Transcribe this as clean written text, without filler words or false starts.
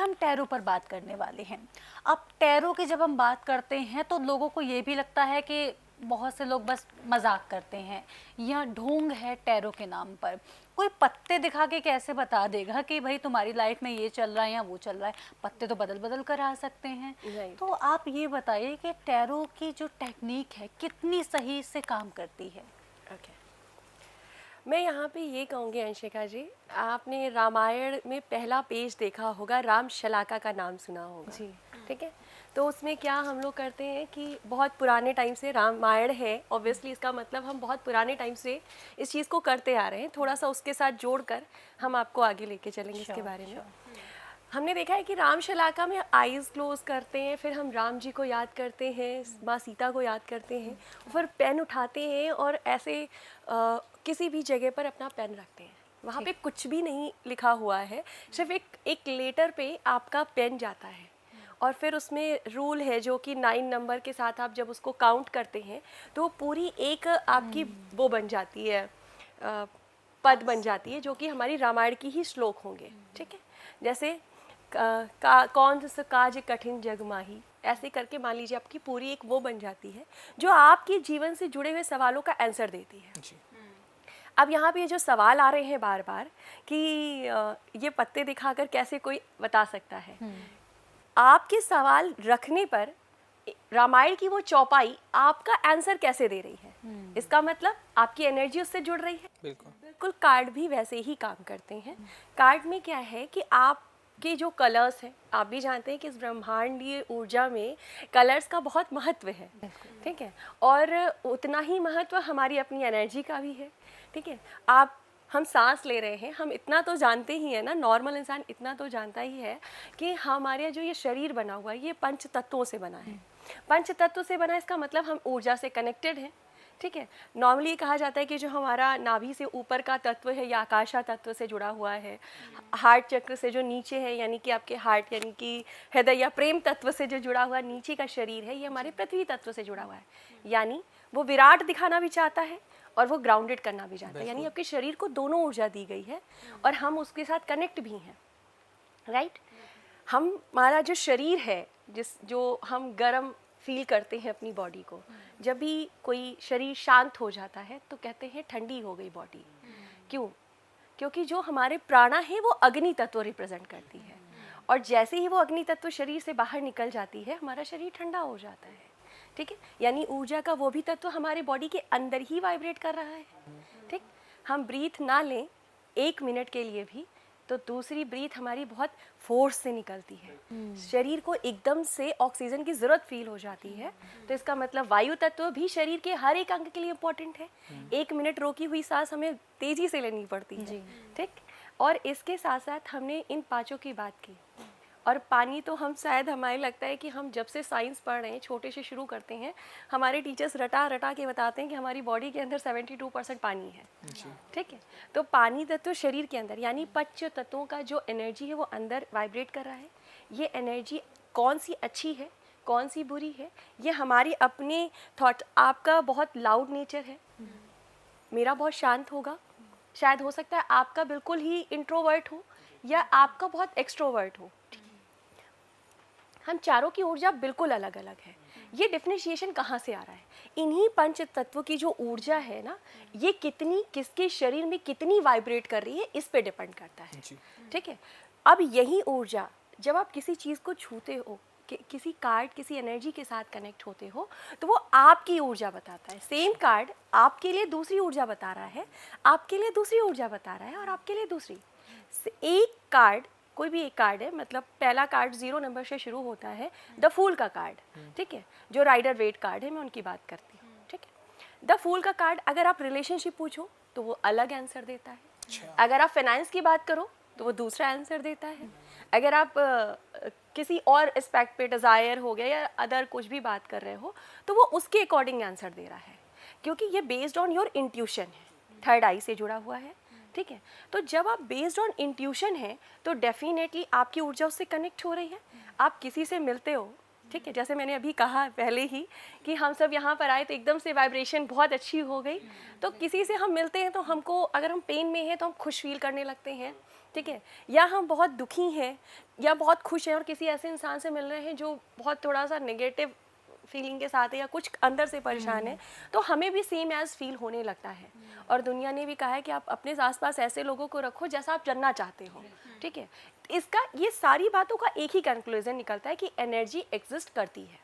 हम टैरो पर बात करने वाले हैं। अब टैरो की जब हम बात करते हैं तो लोगों को ये भी लगता है कि बहुत से लोग बस मजाक करते हैं या ढोंग है टैरो के नाम पर। कोई पत्ते दिखा के कैसे बता देगा कि भाई तुम्हारी लाइफ में ये चल रहा है या वो चल रहा है। पत्ते तो बदल बदल कर आ सकते हैं। तो आप ये बताइए कि टैरो की जो टेक्निक है कितनी सही से काम करती है। ओके, मैं यहाँ पे ये कहूँगी अंशिका जी, आपने रामायण में पहला पेज देखा होगा, राम शलाका का नाम सुना होगा जी। ठीक है। तो उसमें क्या हम लोग करते हैं कि बहुत पुराने टाइम से रामायण है, ऑब्वियसली इसका मतलब हम बहुत पुराने टाइम से इस चीज़ को करते आ रहे हैं। थोड़ा सा उसके साथ जोड़कर हम आपको आगे लेके चलेंगे इसके बारे में। हमने देखा है कि राम शलाका में आईज क्लोज करते हैं, फिर हम राम जी को याद करते हैं, माँ सीता को याद करते हैं, फिर पेन उठाते हैं और ऐसे किसी भी जगह पर अपना पेन रखते हैं। वहाँ पे कुछ भी नहीं लिखा हुआ है, सिर्फ एक लेटर पे आपका पेन जाता है और फिर उसमें रूल है जो कि 9 नंबर के साथ आप जब उसको काउंट करते हैं तो पूरी एक आपकी वो बन जाती है, पद बन जाती है जो कि हमारी रामायण की ही श्लोक होंगे। ठीक है, जैसे कौन सा काज कठिन जग माही, ऐसे करके मान लीजिए आपकी पूरी एक वो बन जाती है जो आपके जीवन से जुड़े हुए सवालों का आंसर देती है जी। अब यहाँ पे ये जो सवाल आ रहे हैं बार बार कि ये पत्ते दिखाकर कैसे कोई बता सकता है, आपके सवाल रखने पर रामायण की वो चौपाई आपका आंसर कैसे दे रही है, इसका मतलब आपकी एनर्जी उससे जुड़ रही है। बिल्कुल कार्ड भी वैसे ही काम करते हैं। कार्ड में क्या है कि आपके जो कलर्स हैं, आप भी जानते हैं कि इस ब्रह्मांडीय ऊर्जा में कलर्स का बहुत महत्व है। ठीक है, और उतना ही महत्व हमारी अपनी एनर्जी का भी है। ठीक है, हम सांस ले रहे हैं, हम इतना तो जानते ही है ना, नॉर्मल इंसान इतना तो जानता ही है कि हमारे जो ये शरीर बना हुआ है ये पंच तत्वों से बना है। पंच तत्व से बना, इसका मतलब हम ऊर्जा से कनेक्टेड हैं। ठीक है, नॉर्मली कहा जाता है कि जो हमारा नाभि से ऊपर का तत्व है या आकाशा तत्व से जुड़ा हुआ है, हार्ट चक्र से जो नीचे है यानी कि आपके हार्ट यानी कि हृदय या प्रेम तत्व से जो जुड़ा हुआ नीचे का शरीर है, ये हमारे पृथ्वी तत्व से जुड़ा हुआ है। यानी वो विराट दिखाना भी चाहता है और वो ग्राउंडेड करना भी चाहता है, यानी आपके शरीर को दोनों ऊर्जा दी गई है और हम उसके साथ कनेक्ट भी हैं। राइट, हमारा जो शरीर है, जो हम गर्म फील करते हैं अपनी बॉडी को, जब भी कोई शरीर शांत हो जाता है तो कहते हैं ठंडी हो गई बॉडी। क्यों? क्योंकि जो हमारे प्राणा है वो अग्नि तत्व रिप्रेजेंट करती है और जैसे ही वो अग्नि तत्व शरीर से बाहर निकल जाती है हमारा शरीर ठंडा हो जाता है। ठीक है, यानी ऊर्जा का वो भी तत्व हमारे बॉडी के अंदर ही वाइब्रेट कर रहा है। ठीक, हम ब्रीथ ना लें 1 मिनट के लिए भी तो दूसरी ब्रीथ हमारी बहुत फोर्स से निकलती है, शरीर को एकदम से ऑक्सीजन की ज़रूरत फील हो जाती है। तो इसका मतलब वायु तत्व भी शरीर के हर एक अंग के लिए इम्पोर्टेंट है। 1 मिनट रोकी हुई सांस हमें तेज़ी से लेनी पड़ती है। ठीक, और इसके साथ साथ हमने इन 5 की बात की। और पानी तो हम शायद, हमें लगता है कि हम जब से साइंस पढ़ रहे हैं, छोटे से शुरू करते हैं, हमारे टीचर्स रटा रटा के बताते हैं कि हमारी बॉडी के अंदर 72% पानी है। ठीक है, तो पानी तत्व शरीर के अंदर यानी पंच तत्वों का जो एनर्जी है वो अंदर वाइब्रेट कर रहा है। ये एनर्जी कौन सी अच्छी है कौन सी बुरी है, ये हमारी अपने थॉट। आपका बहुत लाउड नेचर है, मेरा बहुत शांत होगा, शायद हो सकता है आपका बिल्कुल ही इंट्रोवर्ट हो या आपका बहुत एक्सट्रोवर्ट हो। हम चारों की ऊर्जा बिल्कुल अलग अलग है। ये डिफरेंशिएशन कहाँ से आ रहा है? इन्हीं पंच तत्व की जो ऊर्जा है ना, ये कितनी किसके शरीर में कितनी वाइब्रेट कर रही है इस पे डिपेंड करता है। ठीक है, अब यही ऊर्जा जब आप किसी चीज़ को छूते हो, किसी कार्ड किसी एनर्जी के साथ कनेक्ट होते हो तो वो आपकी ऊर्जा बताता है। सेम कार्ड आपके लिए दूसरी ऊर्जा बता रहा है, आपके लिए दूसरी ऊर्जा बता रहा है और आपके लिए दूसरी। एक कार्ड, कोई भी एक कार्ड है, मतलब पहला कार्ड 0 नंबर से शुरू होता है, द फूल का कार्ड। ठीक है, जो राइडर वेट कार्ड है, मैं उनकी बात करती हूँ। ठीक है, द फूल का कार्ड अगर आप रिलेशनशिप पूछो तो वो अलग आंसर देता है। अगर आप फाइनेंस की बात करो तो वो दूसरा आंसर देता है। अगर आप किसी और एस्पेक्ट पे, डिज़ायर हो गया या अदर कुछ भी बात कर रहे हो तो वो उसके अकॉर्डिंग आंसर दे रहा है, क्योंकि ये बेस्ड ऑन योर इंट्यूशन है, थर्ड आई से जुड़ा हुआ है। ठीक है, तो जब आप बेस्ड ऑन इंट्यूशन है तो डेफिनेटली आपकी ऊर्जा उससे कनेक्ट हो रही है। आप किसी से मिलते हो, ठीक है, जैसे मैंने अभी कहा पहले ही कि हम सब यहाँ पर आए तो एकदम से वाइब्रेशन बहुत अच्छी हो गई। तो किसी से हम मिलते हैं तो हमको, अगर हम पेन में हैं तो हम खुश फील करने लगते हैं, ठीक है, या हम बहुत दुखी हैं या बहुत खुश हैं और किसी ऐसे इंसान से मिल रहे हैं जो बहुत थोड़ा सा नेगेटिव फीलिंग के साथ है या कुछ अंदर से परेशान है, तो हमें भी सेम एज फील होने लगता है। और दुनिया ने भी कहा है कि आप अपने आसपास ऐसे लोगों को रखो जैसा आप जानना चाहते हो, ठीक है। इसका ये सारी बातों का एक ही कंक्लूजन निकलता है कि एनर्जी एग्जिस्ट करती है।